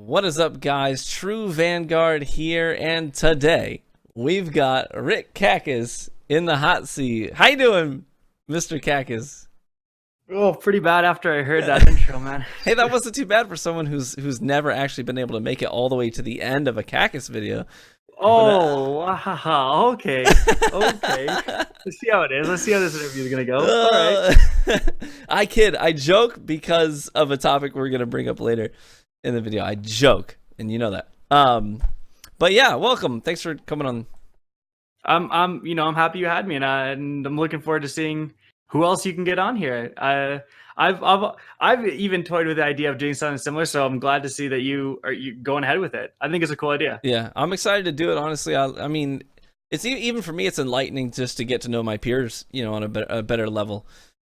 What is up, guys? True Vanguard here, and today we've got Rick Kackis in the hot seat. How you doing, Mr. Kackis? Oh, pretty bad after I heard that intro, man. Hey, that wasn't too bad for someone who's never actually been able to make it all the way to the end of a Kackis video. Oh, wow. Okay. Okay. Let's see how it is. Let's see how this interview is going to go. All right. I kid. I joke because of a topic we're going to bring up later in the video. I joke, and you know that. But yeah, welcome. Thanks for coming on. I'm happy you had me, and I'm looking forward to seeing who else you can get on here. I've even toyed with the idea of doing something similar, so I'm glad to see that you going ahead with it. I think it's a cool idea. Yeah, I'm excited to do it. Honestly, I mean, it's even for me, it's enlightening just to get to know my peers, on a better level.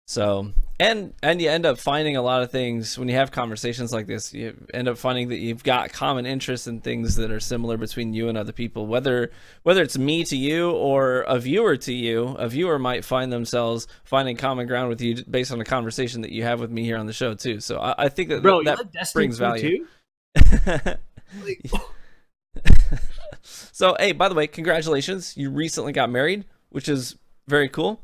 So, and you end up finding a lot of things when you have conversations like this. You end up finding that you've got common interests in things that are similar between you and other people. Whether it's me to you or a viewer to you, a viewer might find themselves finding common ground with you based on a conversation that you have with me here on the show too. So I think that Bro, that you like brings value. Too? So, hey, by the way, congratulations! You recently got married, which is very cool.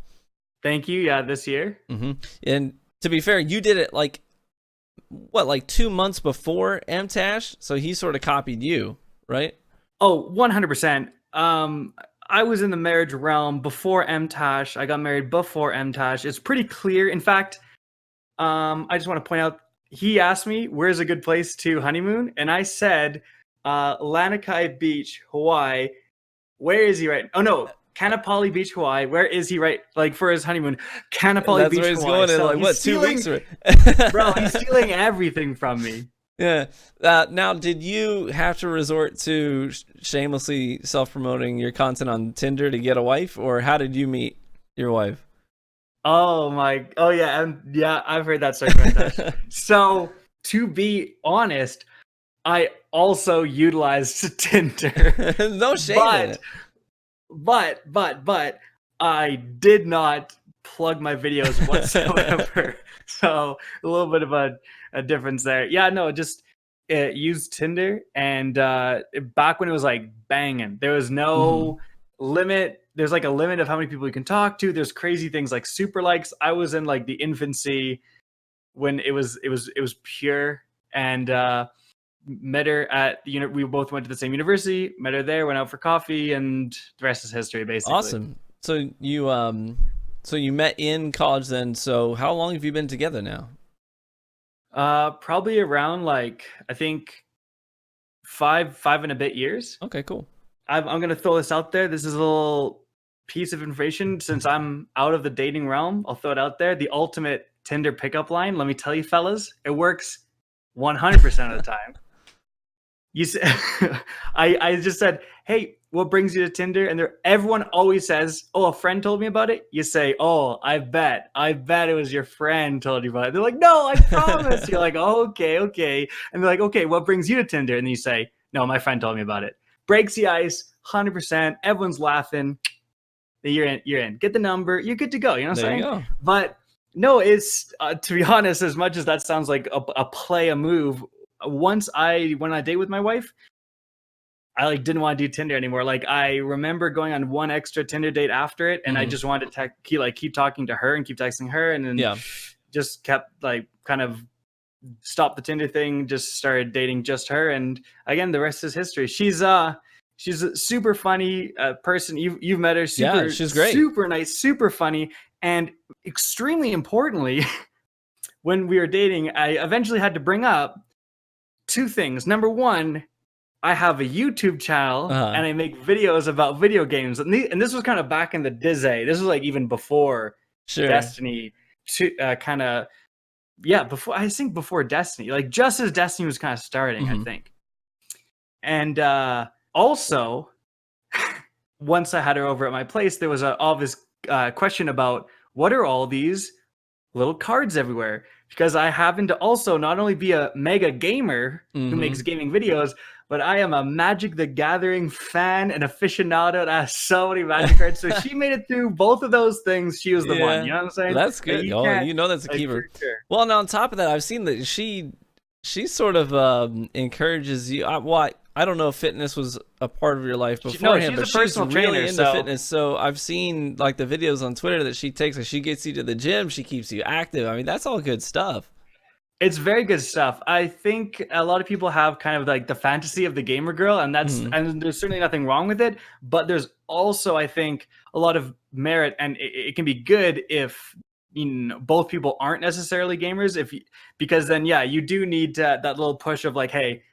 Thank you. Yeah, this year. And to be fair, you did it like 2 months before MTash, so he sort of copied you, right? Oh, 100%. I was in the marriage realm before MTash. I got married before MTash. It's pretty clear. In fact, I just want to point out, he asked me, where's a good place to honeymoon? And I said, Lanikai Beach, Hawaii. Where is he right? Oh, no. Kanapali Beach, Hawaii. Where is he right? Like for his honeymoon. Kanapali Beach, Hawaii. That's where he's Hawaii. going in So like, what, 2 weeks? Bro, he's stealing everything from me. Yeah. Now, did you have to resort to shamelessly self-promoting your content on Tinder to get a wife, or how did you meet your wife? Oh yeah, I've heard that story. Fantastic. So, to be honest, I also utilized Tinder. No shame in it. But I did not plug my videos whatsoever. So a little bit of a difference there. Yeah, no, just used Tinder, and back when it was like banging, there was no limit. There's like a limit of how many people you can talk to. There's crazy things like super likes. I was in like the infancy when it was pure, and met her at the we both went to the same university, met her there, went out for coffee, and the rest is history, basically. Awesome. So you met in college then. So how long have you been together now? Probably around like, I think five and a bit years. Okay, cool. I'm gonna throw this out there. This is a little piece of information. Since I'm out of the dating realm, I'll throw it out there. The ultimate Tinder pickup line, let me tell you fellas, it works 100% of the time. You said, I just said, hey, what brings you to Tinder? And everyone always says, oh, a friend told me about it. You say, oh, I bet it was your friend told you about it. They're like, no, I promise. You're like, oh, okay. And they're like, okay, what brings you to Tinder? And then you say, no, my friend told me about it. Breaks the ice, 100%. Everyone's laughing. You're in. Get the number. You're good to go. You know what I'm saying? There you go. But no, it's to be honest, as much as that sounds like a move, once I went on a date with my wife, I like didn't want to do Tinder anymore. Like I remember going on one extra Tinder date after it, and I just wanted to keep talking to her and keep texting her, and then just kept like kind of stopped the Tinder thing, just started dating just her, and again the rest is history. She's a super funny person. You've met her. Yeah, she's great. Super nice, super funny, and extremely importantly, when we were dating, I eventually had to bring up two things. Number one, I have a YouTube channel and I make videos about video games. And this was kind of back in the Dizzy. This was like even before Destiny, before Destiny, like just as Destiny was kind of starting, I think. And also, once I had her over at my place, there was an obvious question about what are all these little cards everywhere? Because I happen to also not only be a mega gamer who makes gaming videos, but I am a Magic the Gathering fan and aficionado that has so many Magic cards. So she made it through both of those things. She was the one. You know what I'm saying? That's good. That's a keeper. Sure. Well, now on top of that, I've seen that she she sort of encourages you. I don't know if fitness was a part of your life No, beforehand, she's but a she's personal really trainer, into so fitness. So I've seen like the videos on Twitter that she takes. Like she gets you to the gym, she keeps you active. I mean, that's all good stuff. it's very good stuff. I think a lot of people have kind of like the fantasy of the gamer girl, and Hmm. and there's certainly nothing wrong with it. But there's also, I think, a lot of merit, and it can be good if both people aren't necessarily gamers. Because then yeah, you do need that little push of like, hey,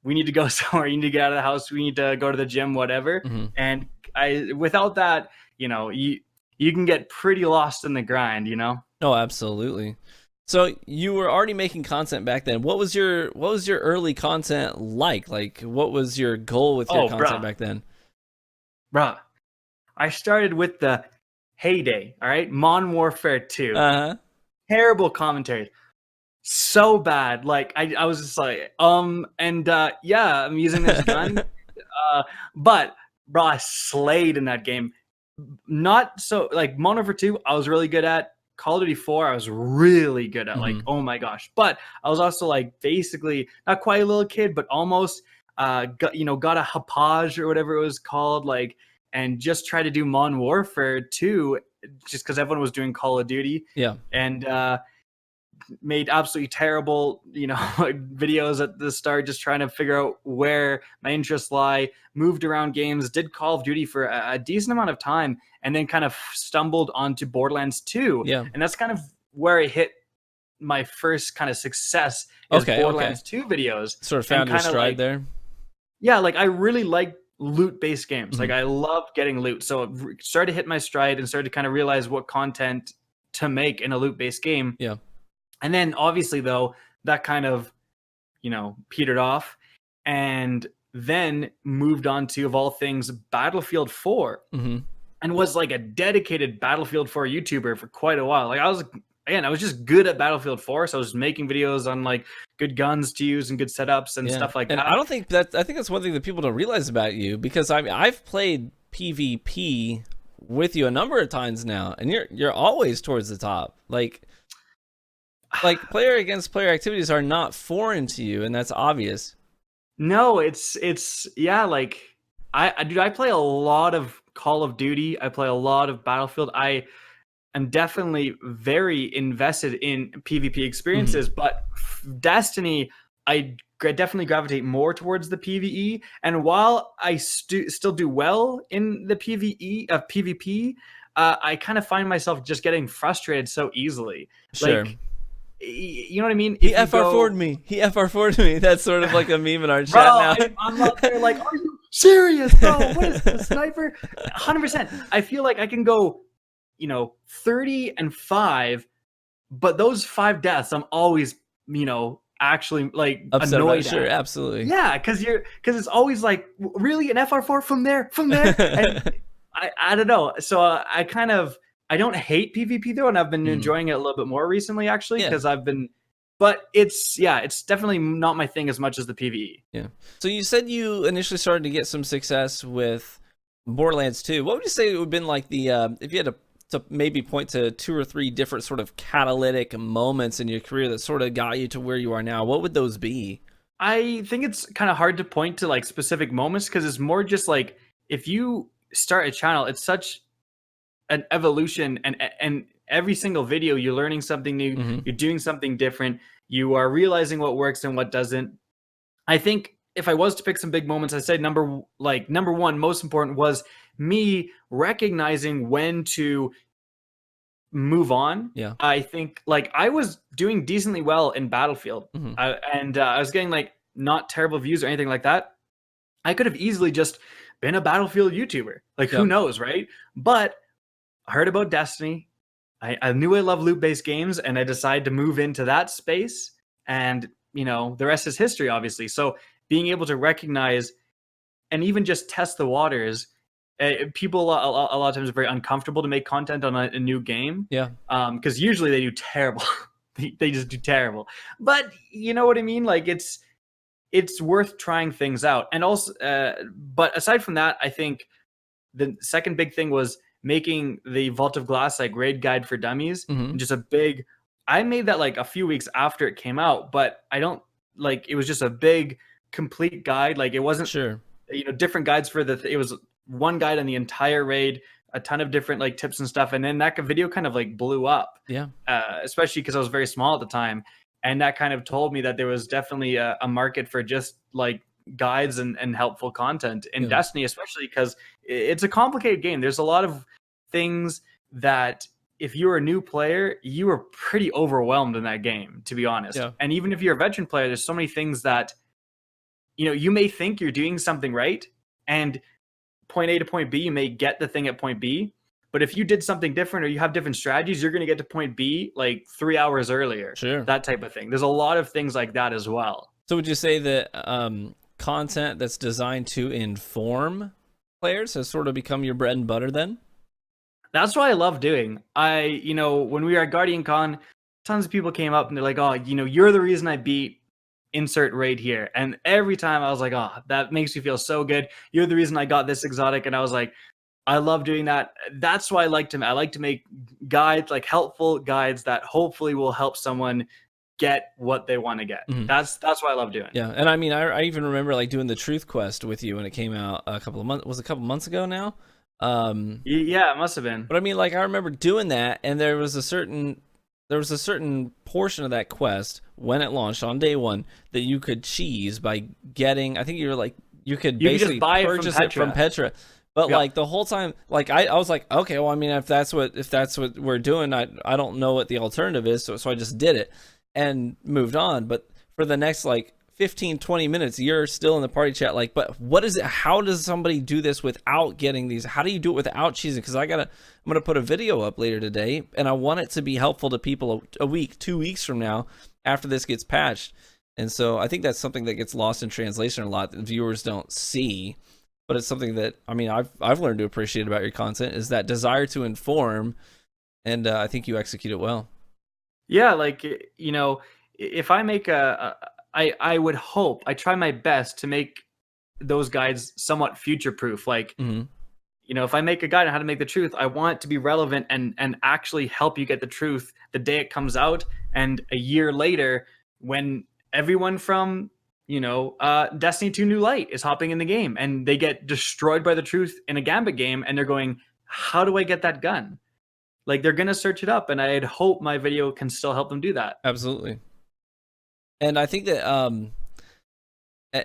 we need to go somewhere. You need to get out of the house. We need to go to the gym, whatever. Hmm. And without that, you can get pretty lost in the grind. Oh, absolutely. So you were already making content back then. What was your early content like? Like, what was your goal with your Oh, content bruh, back then? bruh. I started with the heyday. All right, Modern Warfare 2. Uh Terrible commentary. So bad. Like I was just like, and yeah, I'm using this gun. huh. But bro, I slayed in that game. Not so like Modern Warfare 2, I was really good at. Call of Duty 4, I was really good at. Like, Hmm. oh my gosh. But I was also like basically not quite a little kid, but almost got a Hapage or whatever it was called, like, and just tried to do Modern Warfare 2 just because everyone was doing Call of Duty. Yeah. And made absolutely terrible, videos at the start, just trying to figure out where my interests lie. Moved around games, did Call of Duty for a decent amount of time, and then kind of stumbled onto Borderlands 2. Yeah. And that's kind of where I hit my first kind of success is Okay. Okay. Borderlands 2 videos. Sort of And found your kind of stride like, there. yeah, like I really like loot-based games. Like Hmm. I love getting loot. So I started to hit my stride and started to kind of realize what content to make in a loot-based game. Yeah. And then obviously though, that kind of, petered off, and then moved on to, of all things, Battlefield 4, Hmm. and was like a dedicated Battlefield 4 YouTuber for quite a while. Like I was just good at Battlefield 4, so I was making videos on like good guns to use and good setups and Yeah. stuff like And that. I think that's one thing that people don't realize about you, because I mean, I've played PvP with you a number of times now, and you're always towards the top. Like player against player activities are not foreign to you, and that's obvious. No, it's yeah, like I play a lot of Call of Duty. I play a lot of Battlefield. I am definitely very invested in PvP Hmm. experiences, but Destiny, definitely gravitate more towards the PvE. And while I still do well in the PvP, I kind of find myself just getting frustrated so easily. Sure. Like, you know what I mean? He If you FR4'd go, me. He FR4'd me. That's sort of like a meme in our bro, chat now. I'm up there like, are you serious, bro? What is the sniper? 100%. I feel like I can go, 30-5, but those 5 deaths, I'm always, actually like Upset about it. annoyed Sure, at. absolutely. Yeah, because it's always like, really, an FR4 from there, and I don't know. So I don't hate PvP though, and I've been Mhm. enjoying it a little bit more recently actually, Yeah. because but it's definitely not my thing as much as the PvE. Yeah. So you said you initially started to get some success with Borderlands 2. What would you say would have been like the if you had to maybe point to 2 or 3 different sort of catalytic moments in your career that sort of got you to where you are now? What would those be? I think it's kind of hard to point to like specific moments, because it's more just like, if you start a channel, it's such an evolution, and every single video you're learning something new, Hmm. you're doing something different, you are realizing what works and what doesn't. I think if I was to pick some big moments, I'd say number one, most important, was me recognizing when to move on. Yeah. I think like I was doing decently well in Battlefield, Hmm. and I was getting like not terrible views or anything like that. I could have easily just been a Battlefield YouTuber. Like, who Yep. knows, right? But I heard about Destiny. I knew I love loot-based games, and I decided to move into that space. And, the rest is history, obviously. So being able to recognize and even just test the waters, people a lot of times are very uncomfortable to make content on a new game, Yeah. because usually they do terrible. They just do terrible. But you know what I mean? Like, it's worth trying things out. And also, but aside from that, I think the second big thing was making the Vault of Glass like raid guide for dummies, Hmm. and just I made that like a few weeks after it came out, but I don't like it was just a big complete guide. Like it wasn't Sure. different guides for it was one guide on the entire raid, a ton of different like tips and stuff, and then that video kind of like blew up. Yeah. Especially because I was very small at the time, and that kind of told me that there was definitely a market for just like guides and helpful content in Destiny, especially because it's a complicated game. There's a lot of things that if you were a new player, you were pretty overwhelmed in that game, to be honest. Yeah. And even if you're a veteran player, there's so many things that you may think you're doing something right, and point A to point B, you may get the thing at point B. But if you did something different or you have different strategies, you're going to get to point B like 3 hours earlier. Sure. That type of thing. There's a lot of things like that as well. So would you say that content that's designed to inform players has sort of become your bread and butter then? That's what I love doing. When we were at Guardian Con, tons of people came up and they're like, oh, you're the reason I beat insert raid here. And every time I was like, oh, that makes me feel so good. You're the reason I got this exotic. And I was like, I love doing that. That's why I like to make guides, like helpful guides that hopefully will help someone get what they want to get. Mm-hmm. That's what I love doing. Yeah. And I mean, I even remember like doing the truth quest with you when it came out a couple months ago now. Yeah, it must have been. But I mean, like I remember doing that, and there was a certain portion of that quest when it launched on day one that you could cheese by getting. I think you could basically buy purchase it from Petra. But like the whole time, like I was like, okay, well, I mean, if that's what we're doing, I don't know what the alternative is, so I just did it and moved on. But for the next like 15-20 minutes, you're still in the party chat, like, but what is it? How does somebody do this without getting these? How do you do it without cheesing? Because I'm gonna put a video up later today, and I want it to be helpful to people a week, 2 weeks from now after this gets patched. And so I think that's something that gets lost in translation a lot that viewers don't see. But it's something that, I mean, I've learned to appreciate about your content is that desire to inform, and I think you execute it well. Yeah, like, if I make I would hope, I try my best to make those guides somewhat future-proof. Like, if I make a guide on how to make the truth, I want it to be relevant and actually help you get the truth the day it comes out, and a year later when everyone from Destiny 2 New Light is hopping in the game and they get destroyed by the truth in a Gambit game, and they're going, how do I get that gun? Like, they're going to search it up, and I'd hope my video can still help them do that. Absolutely. And I think that, how do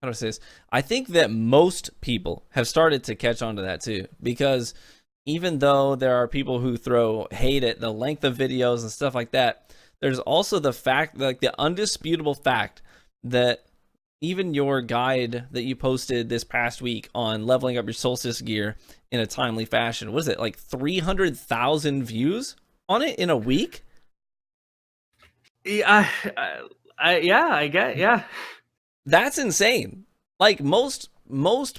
I say this? I think that most people have started to catch on to that too, because even though there are people who throw hate at the length of videos and stuff like that, there's also the fact, like the undisputable fact that even your guide that you posted this past week on leveling up your Solstice gear in a timely fashion, what is it, like 300,000 views on it in a week? Yeah, I get, yeah. That's insane. Like most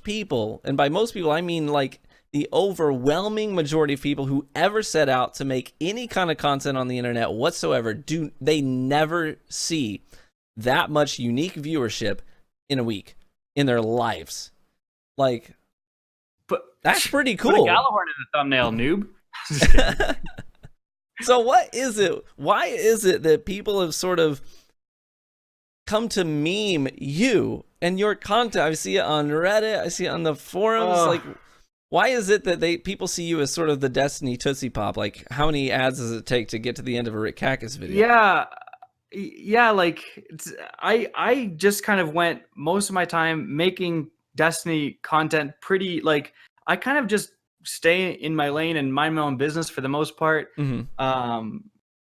people, and by most people I mean like the overwhelming majority of people who ever set out to make any kind of content on the internet whatsoever, they never see that much unique viewership in a week in their lives. Like, but that's pretty cool. Put a Gallahorn in the thumbnail, noob. So what is it? Why is it that people have sort of come to meme you and your content? I see it on Reddit. I see it on the forums. Like, why is it that people see you as sort of the Destiny Tootsie Pop? Like, how many ads does it take to get to the end of a Rick Kackis video? Yeah. Like, I just kind of went most of my time making Destiny content pretty, like, I kind of just stay in my lane and mind my own business for the most part.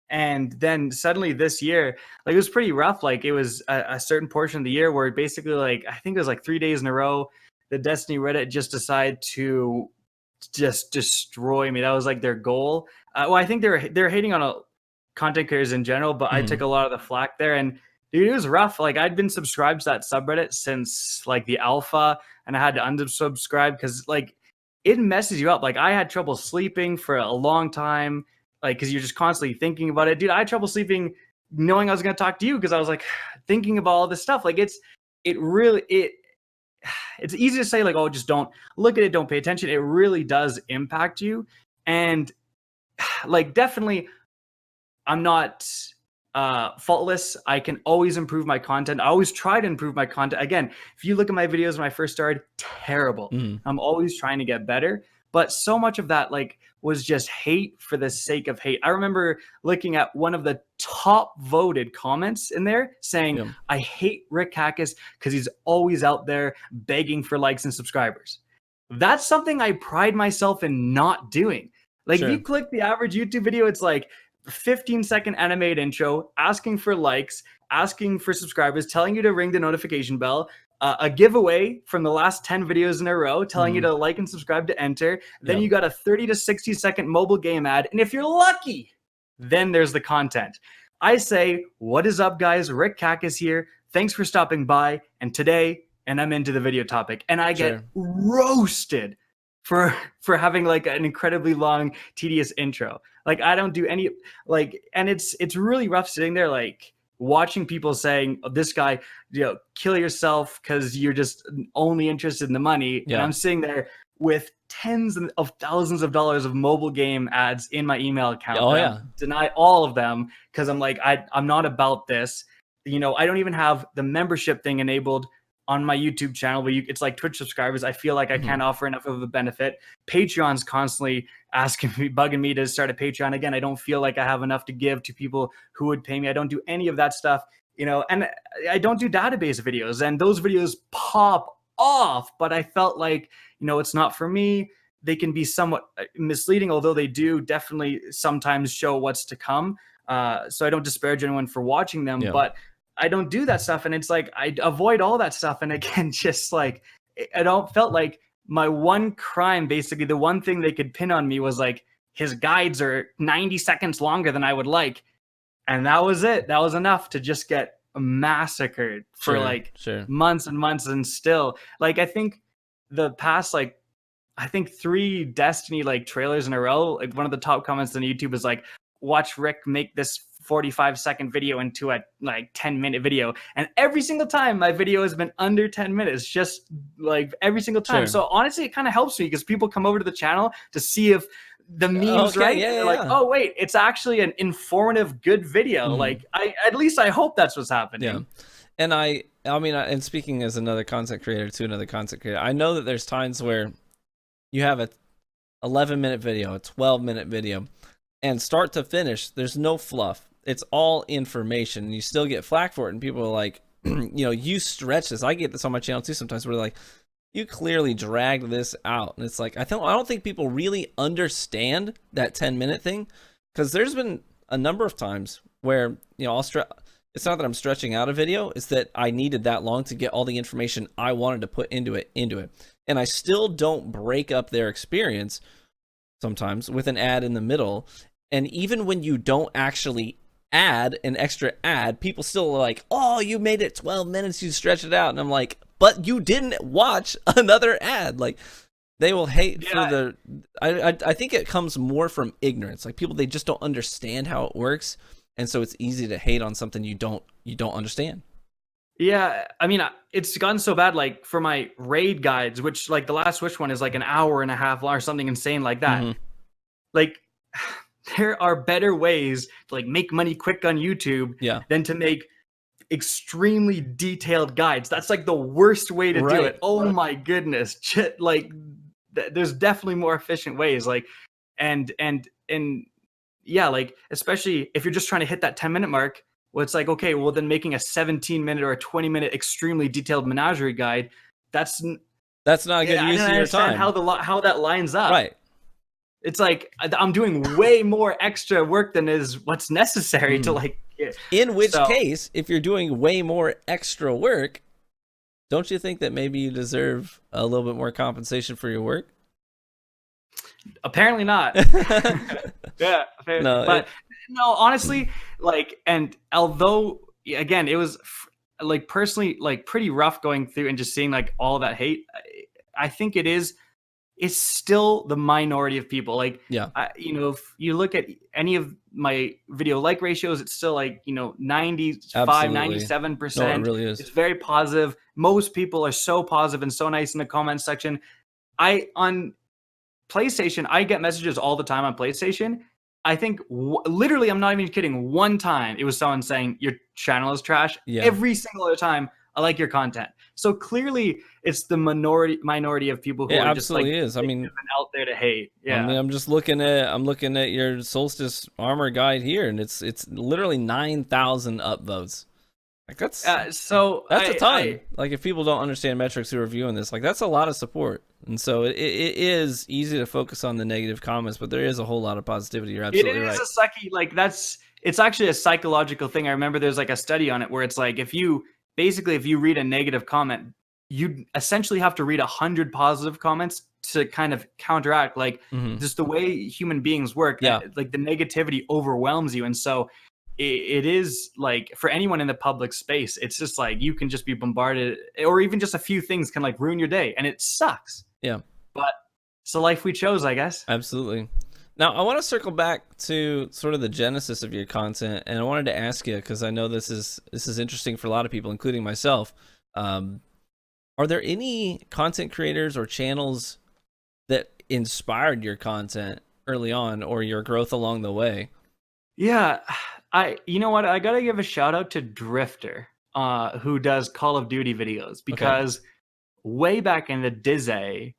And then suddenly this year, like, it was pretty rough. Like, it was a certain portion of the year where basically, like, I think it was like 3 days in a row, the Destiny Reddit just decided to just destroy me. That was like their goal. Well, I think they're hating on content creators in general, but I took a lot of the flack there. And dude, it was rough. Like, I'd been subscribed to that subreddit since like the alpha, and I had to unsubscribe because like it messes you up. Like, I had trouble sleeping for a long time, like, because you're just constantly thinking about it. Dude, I had trouble sleeping knowing I was going to talk to you because I was like thinking about all this stuff. Like, it's easy to say, like, oh, just don't look at it, don't pay attention. It really does impact you. And like, definitely, I'm not faultless. I can always improve my content. I always try to improve my content. Again, if you look at my videos when I first started, terrible. I'm always trying to get better. But so much of that like was just hate for the sake of hate. I remember looking at one of the top voted comments in there saying, Yeah. I hate Rick Kackis because he's always out there begging for likes and subscribers. That's something I pride myself in not doing. Like if you click the average YouTube video, it's like 15-second animated intro, asking for likes, asking for subscribers, telling you to ring the notification bell, a giveaway from the last 10 videos in a row, telling you to like and subscribe to enter. Then you got a 30 to 60-second mobile game ad. And if you're lucky, then there's the content. I say, what is up, guys? Rick Kackis here. Thanks for stopping by. And today, and I'm into the video topic. And I get roasted for having like an incredibly long, tedious intro. Like I don't do any like, and it's really rough sitting there like watching people saying, oh, this guy, kill yourself because you're just only interested in the money. And I'm sitting there with tens of thousands of dollars of mobile game ads in my email account. Deny all of them because I'm like, I'm not about this. I don't even have the membership thing enabled on my YouTube channel, but it's like Twitch subscribers. I feel like I can't offer enough of a benefit. Patreon's constantly bugging me to start a Patreon. Again, I don't feel like I have enough to give to people who would pay me. I don't do any of that stuff, and I don't do database videos, and those videos pop off, but I felt like, it's not for me. They can be somewhat misleading, although they do definitely sometimes show what's to come. So I don't disparage anyone for watching them, but I don't do that stuff. And it's like, I avoid all that stuff. And again, just like, I don't felt like my one crime, basically the one thing they could pin on me was like, his guides are 90 seconds longer than I would like. And that was it. That was enough to just get massacred for months and months. And still like, I think the past, like, I think 3 Destiny like trailers in a row, like one of the top comments on YouTube is like, watch Rick make this 45-second video into a like 10-minute video, and every single time my video has been under 10 minutes, just like every single time. So honestly, it kind of helps me because people come over to the channel to see if the memes like, oh wait, it's actually an informative, good video. Like at least I hope that's what's happening. And I mean, and speaking as another content creator to another content creator, I know that there's times where you have a 11-minute video, a 12-minute video, and start to finish, there's no fluff. It's all information, and you still get flack for it. And people are like, you stretch this. I get this on my channel too sometimes, where they're like, you clearly dragged this out. And it's like, I don't think people really understand that 10-minute thing, because there's been a number of times where, it's not that I'm stretching out a video, it's that I needed that long to get all the information I wanted to put into it. And I still don't break up their experience sometimes with an ad in the middle. And even when you don't actually add an extra ad, people still are like, oh, you made it 12 minutes, you stretched it out. And I'm like, but you didn't watch another ad. Like, they will hate for the, I think it comes more from ignorance. Like, people, they just don't understand how it works. And so it's easy to hate on something you don't understand. Yeah, I mean, it's gotten so bad, like, for my raid guides, which, like, the last Switch one is, like, an hour and a half long or something insane like that. Like, there are better ways to, like, make money quick on YouTube than to make extremely detailed guides. That's, like, the worst way to do it. Oh, my goodness. Like, there's definitely more efficient ways. Like, and yeah, like, especially if you're just trying to hit that 10-minute mark, well, it's like, okay, well, then making a 17-minute or a 20-minute extremely detailed menagerie guide, that's not a good use of your time. How that lines up. Right. It's like, I'm doing way more extra work than is what's necessary to, like... In which case, if you're doing way more extra work, don't you think that maybe you deserve a little bit more compensation for your work? Apparently not. Yeah. No, honestly, like, and although, again, it was, like, personally, like, pretty rough going through and just seeing, like, all that hate, I think it's still the minority of people. Like, if you look at any of my video like ratios, it's still like, 95, 97%. No, it really is. It's very positive. Most people are so positive and so nice in the comments section. On PlayStation, I get messages all the time on PlayStation, I think literally, I'm not even kidding. One time it was someone saying your channel is trash. Yeah. Every single other time, I like your content. So clearly, it's the minority of people who It are just like absolutely is. I mean, out there to hate. I Yeah. mean, I'm looking at your Solstice armor guide here, and it's literally 9,000 upvotes. Like that's So a ton. Like if people don't understand metrics who are viewing this, like that's a lot of support. And so it is easy to focus on the negative comments, but there is a whole lot of positivity. You're absolutely right. It is a sucky, like it's actually a psychological thing. I remember there's like a study on it where it's like if you read a negative comment, you essentially have to read 100 positive comments to kind of counteract like just the way human beings work. Yeah. Like the negativity overwhelms you, and so it is like for anyone in the public space, it's just like you can just be bombarded, or even just a few things can like ruin your day, and it sucks. Yeah. But it's the life we chose, I guess. Absolutely. Now, I want to circle back to sort of the genesis of your content, and I wanted to ask you, because I know this is interesting for a lot of people, including myself. Are there any content creators or channels that inspired your content early on or your growth along the way? Yeah, you know what? I gotta give a shout out to Drifter, who does Call of Duty videos, because way back in the Dizzy,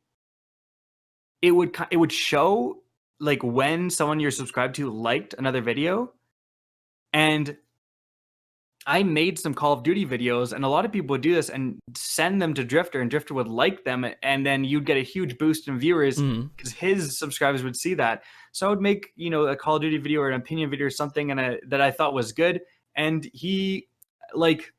it would show like when someone you're subscribed to liked another video, and I made some Call of Duty videos, and a lot of people would do this and send them to Drifter, and Drifter would like them, and then you'd get a huge boost in viewers because his subscribers would see that. So I would make, a Call of Duty video or an opinion video or something that I thought was good, and he, like,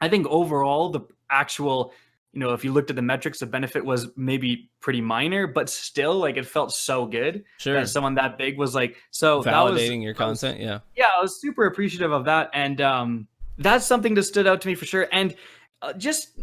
I think overall the actual, if you looked at the metrics, the benefit was maybe pretty minor, but still, like, it felt so good that someone that big was like, so validating your content. Yeah, I was super appreciative of that, and that's something that stood out to me for sure. And just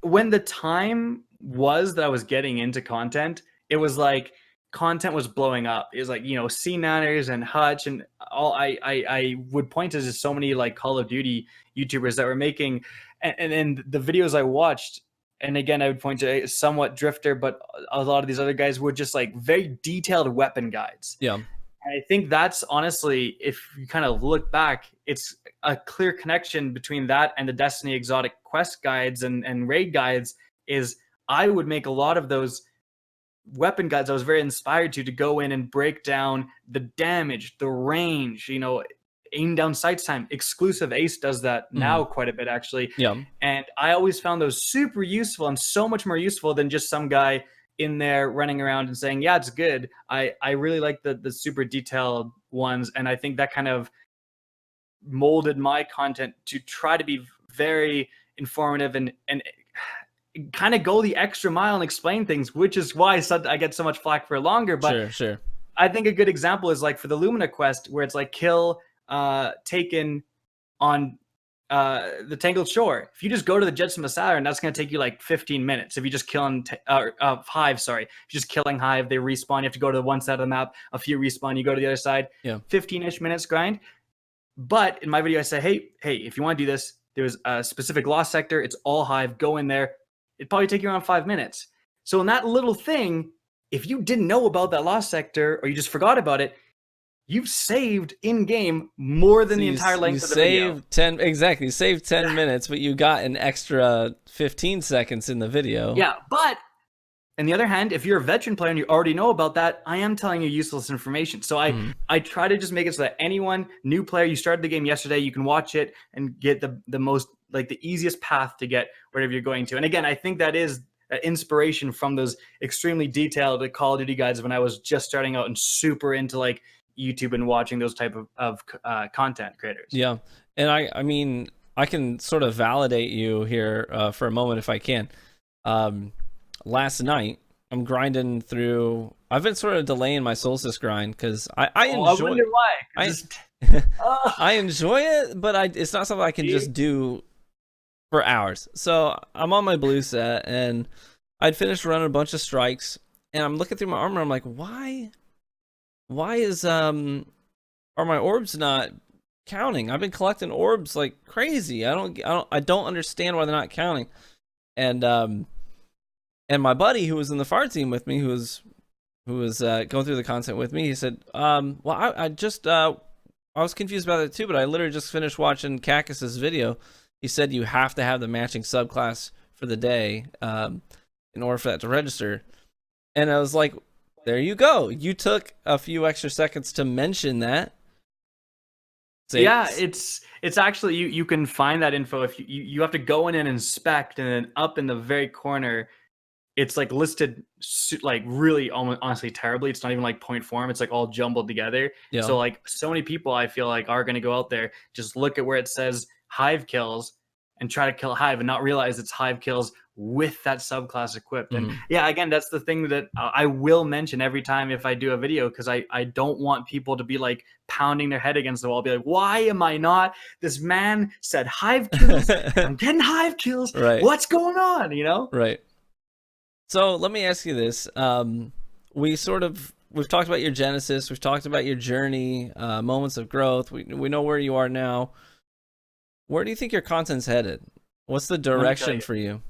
when the time was that I was getting into content, it was like content was blowing up. It was like, C9ers and Hutch and all. I would point to just so many like Call of Duty YouTubers that were making, and the videos I watched. And again, I would point to somewhat Drifter, but a lot of these other guys were just like very detailed weapon guides. Yeah. And I think that's honestly, if you kind of look back, it's a clear connection between that and the Destiny exotic quest guides and raid guides. Is I would make a lot of those weapon guides I was very inspired to go in and break down the damage, the range, aim down sights time. Exclusive Ace does that now quite a bit, actually. Yeah. And I always found those super useful, and so much more useful than just some guy in there running around and saying, yeah, it's good. I really like the super detailed ones, and I think that kind of molded my content to try to be very informative and kind of go the extra mile and explain things, which is why I get so much flack for longer. But sure. I think a good example is like for the Lumina quest, where it's like kill taken on the Tangled Shore. If you just go to the Jetsam of Saturn, that's going to take you like 15 minutes. If you just killing Hive, sorry, if you're just killing Hive, they respawn. You have to go to one side of the map. A few respawn. You go to the other side. 15-ish minutes grind. But in my video, I say, hey, if you want to do this, there's a specific lost sector. It's all Hive. Go in there. It'd probably take you around 5 minutes. So in that little thing, if you didn't know about that lost sector or you just forgot about it, you've saved in-game more than the entire length of the video. You saved 10 minutes, but you got an extra 15 seconds in the video. Yeah, but on the other hand, if you're a veteran player and you already know about that, I am telling you useless information. So I try to just make it so that anyone, new player, you started the game yesterday, you can watch it and get the most, like the easiest path to get wherever you're going to. And again, I think that is inspiration from those extremely detailed Call of Duty guides when I was just starting out and super into like YouTube and watching those type of content creators. Yeah. And I mean, I can sort of validate you here for a moment if I can. Last night, I'm grinding through. I've been sort of delaying my Solstice grind because I enjoy. I wonder why. I enjoy it, but it's not something I can just do for hours. So I'm on my blue set, and I'd finished running a bunch of strikes, and I'm looking through my armor. I'm like, why is are my orbs not counting? I've been collecting orbs like crazy. I don't understand why they're not counting. And my buddy who was in the fire team with me, who's who was going through the content with me, he said, well, I just I was confused about it too, but I literally just finished watching KackisHD's video. He said you have to have the matching subclass for the day in order for that to register. And I was like, there you go. You took a few extra seconds to mention that. Yeah, it's actually you can find that info if you have to go in and inspect, and then up in the very corner, it's like listed like really honestly terribly. It's not even like point form. It's like all jumbled together. Yeah. So like so many people I feel like are going to go out there, just look at where it says hive kills and try to kill hive and not realize it's hive kills with that subclass equipped. And yeah, again, that's the thing that I will mention every time if I do a video, because I don't want people to be like pounding their head against the wall, be like, why am I not? This man said hive kills. I'm getting hive kills. Right. What's going on? You know? Right. So let me ask you this. We've talked about your genesis. We've talked about your journey, moments of growth. We know where you are now. Where do you think your content's headed? What's the direction for you?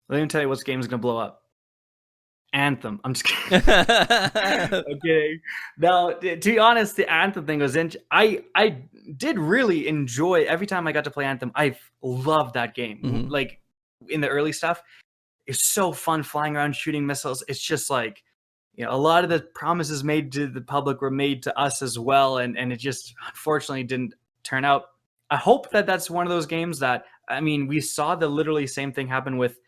Let me tell you what game's going to blow up. Anthem. I'm just kidding. Okay. Now, to be honest, the Anthem thing was I did really enjoy every time I got to play Anthem. I loved that game. Like in the early stuff, it's so fun flying around shooting missiles. It's just like, you know, a lot of the promises made to the public were made to us as well, and it just unfortunately didn't turn out. I hope that that's one of those games that, I mean, we saw the literally same thing happen with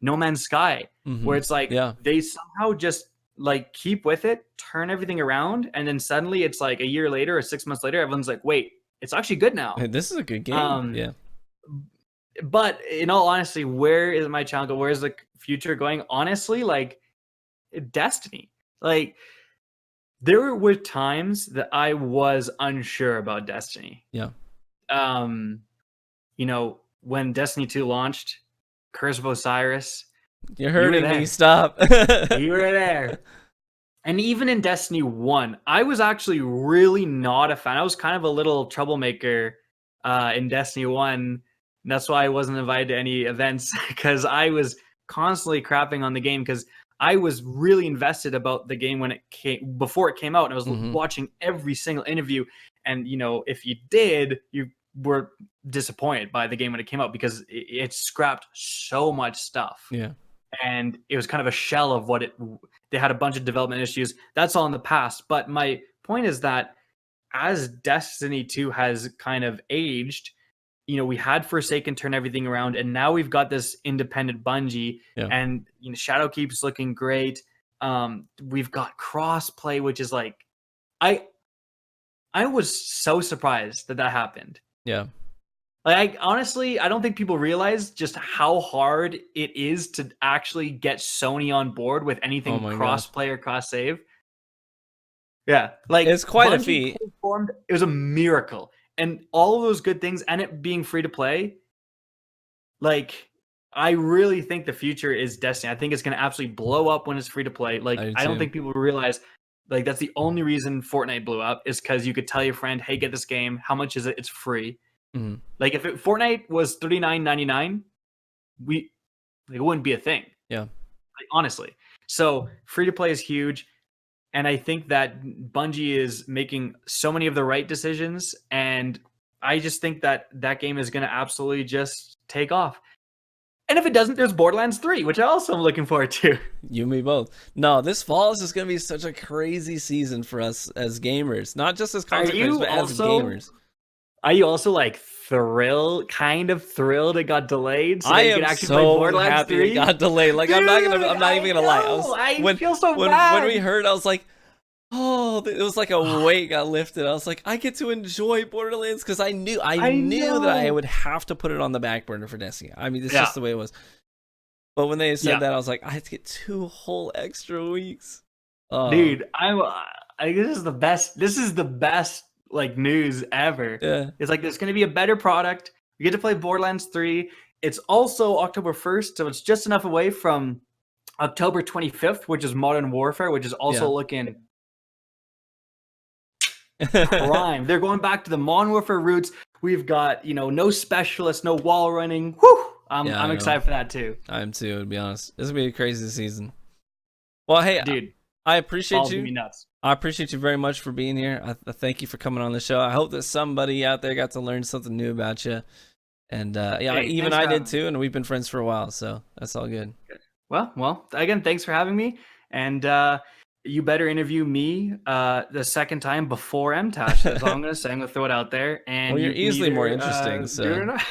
No Man's Sky, where it's like they somehow just like keep with it, turn everything around, and then suddenly it's like a year later or 6 months later, everyone's like, wait, it's actually good now. Hey, this is a good game. Yeah. But in all honesty, where is my channel going? Where's the future going? Honestly, like Destiny. Like there were times that I was unsure about Destiny. Yeah. You know, when Destiny 2 launched, Curse of Osiris. You're hurting me. Stop. You were there. And even in Destiny 1, I was actually really not a fan. I was kind of a little troublemaker in Destiny 1. And that's why I wasn't invited to any events, because I was constantly crapping on the game, because I was really invested about the game before it came out. And I was watching every single interview. And, you know, if you did, you were disappointed by the game when it came out, because it scrapped so much stuff. Yeah. And it was kind of a shell of what they had a bunch of development issues. That's all in the past. But my point is that as Destiny 2 has kind of aged, you know, we had Forsaken turn everything around, and now we've got this independent Bungie, and you know, Shadow keeps looking great. We've got crossplay, which is like, I was so surprised that happened. Yeah. Like, honestly, I don't think people realize just how hard it is to actually get Sony on board with anything cross-play or cross-save. Yeah. Like, it's quite a Bungie feat. It was a miracle. And all of those good things, and it being free to play, like, I really think the future is Destiny. I think it's going to absolutely blow up when it's free to play. Like, I don't think people realize, like, that's the only reason Fortnite blew up, is because you could tell your friend, hey, get this game. How much is it? It's free. Like, if Fortnite was $39.99, it wouldn't be a thing. Yeah. Like, honestly. So free to play is huge. And I think that Bungie is making so many of the right decisions. And I just think that that game is going to absolutely just take off. And if it doesn't, there's Borderlands 3, which I also am looking forward to. You and me both. No, this fall is just going to be such a crazy season for us as gamers. Not just as content creators, but as gamers. Are you also like kind of thrilled it got delayed? So I am so happy it got delayed. Like, dude, I'm not even gonna lie. I feel so bad. When we heard, I was like, oh, it was like a weight got lifted. I was like, I get to enjoy Borderlands, because I knew that I would have to put it on the back burner for Destiny. I mean, it's just the way it was. But when they said that, I was like, I have to get 2 whole extra weeks. Dude, this is the best. This is the best like news ever. Yeah. It's like, there's going to be a better product. We get to play Borderlands 3. It's also October 1st, so it's just enough away from October 25th, which is Modern Warfare, which is also looking prime. They're going back to the Modern Warfare roots. We've got, you know, no specialists, no wall running. Whew! I'm excited for that too. I am too, to be honest. This is going to be a crazy season. Well, hey, dude, I appreciate Balls you. me nuts. I appreciate you very much for being here. I thank you for coming on the show. I hope that somebody out there got to learn something new about you. And yeah, Hey, even thanks for I did having me. too, and we've been friends for a while, so that's all good. Well, again, thanks for having me. And you better interview me the second time before MTash. That's all I'm gonna say. I'm gonna throw it out there, and Well, you're you can easily more either interesting, do it so or not.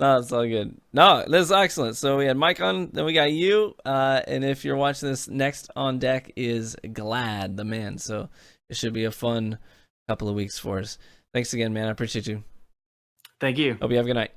no, it's all good. No, this is excellent. So we had Mike on, then we got you, and if you're watching this, next on deck is Glad, the man. So it should be a fun couple of weeks for us. Thanks again, man. I appreciate you. Thank you. Hope you have a good night.